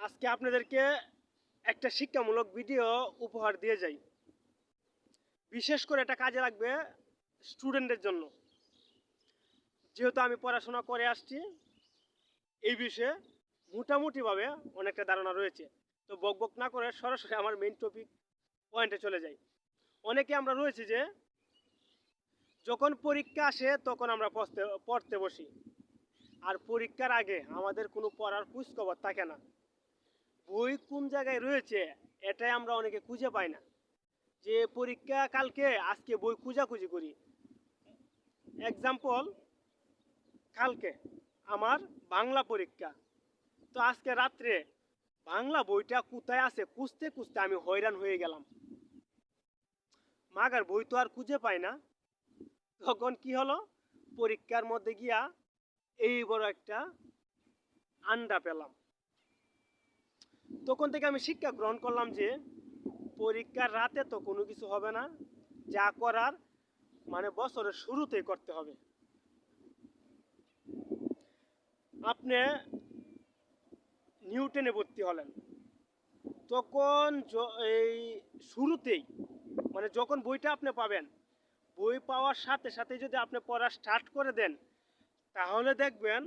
আজকে আপনাদেরকে একটা শিক্ষামূলক ভিডিও উপহার দিয়ে যাই। বিশেষ করে এটা কাজে লাগবে স্টুডেন্টদের জন্য। যেহেতু আমি পড়াশোনা করে আসছি, এই বিষয়ে মোটামুটিভাবে অনেকটা ধারণা রয়েছে। তো বকবক না করে সরাসরি আমার মেইন টপিক পয়েন্টে চলে যাই। অনেকে আমরা রয়েছি যে যখন পরীক্ষা আসে তখন আমরা পড়তে বসি, আর পরীক্ষার আগে আমাদের কোনো পড়ার খোঁজখবর থাকে না। বই কোন জায়গায় রয়েছে এটাই আমরা অনেকে খুঁজে পাই না। যে পরীক্ষা কালকে, আজকে বই খোঁজাখুঁজি করি। এক্সাম্পল, কালকে আমার বাংলা পরীক্ষা, তো আজকে রাত্রে বাংলা বইটা কোথায় আছে খুঁজতে খুঁজতে আমি হয়রান হয়ে গেলাম। মাগার বই তো আর খুঁজে পাই না। তখন কি হলো, পরীক্ষার মধ্যে গিয়া এই বড় একটা আন্ডা পেলাম। তখন থেকে আমি শিক্ষা গ্রহণ করলাম যে পরীক্ষার রাতে তো কোনো কিছু হবে না, যা করার মানে বছরের শুরুতেই করতে হবে। আপনি নিউটনে ভর্তি হলেন, তখন এই শুরুতেই মানে যখন বইটা আপনি পাবেন, বই পাওয়ার সাথে সাথে যদি আপনি পড়া স্টার্ট করে দেন, তাহলে দেখবেন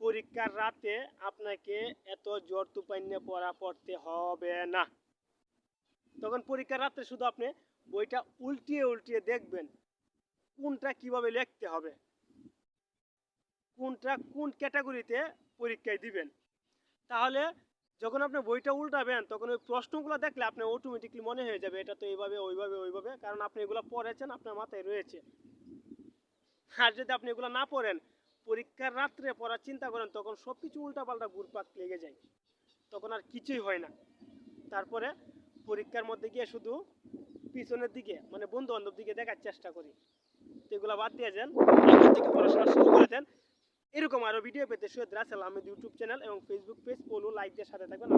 পরীক্ষার রাতে আপনাকে এত জোর তুপাইনে পড়া পড়তে হবে না। তখন পরীক্ষার রাতে শুধু আপনি বইটা উল্টিয়ে উল্টিয়ে দেখবেন কোনটা কিভাবে লিখতে হবে, কোনটা কোন ক্যাটাগরিতে পরীক্ষায় দিবেন। তাহলে যখন আপনি বইটা উল্টাবেন তখন ওই প্রশ্নগুলো দেখলে আপনার অটোমেটিকলি মনে হয়ে যাবে এটা তো এইভাবে ওইভাবে ওইভাবে, কারণ আপনি এগুলো পড়েছেন, আপনার মাথায় রয়েছে। আর যদি আপনি এগুলো না পড়েন, পরীক্ষার রাত্রে পড়ার চিন্তা করেন, তখন সব কিছু উল্টাপাল্টা ঘুরপাক লেগে যায়, তখন আর কিছুই হয় না। তারপরে পরীক্ষার মধ্যে গিয়ে শুধু পিছনের দিকে মানে বন্ধু বান্ধব দিকে দেখার চেষ্টা করি। তো এগুলো বাদ দিয়ে যান, এখন থেকে পড়াশোনা শুরু করে দেন। এরকম আরও ভিডিও পেতে সৈয়দ রাসেল আহমেদ ইউটিউব চ্যানেল এবং ফেসবুক পেজ ফলো লাইক দিয়ে সাথে থাকবেন।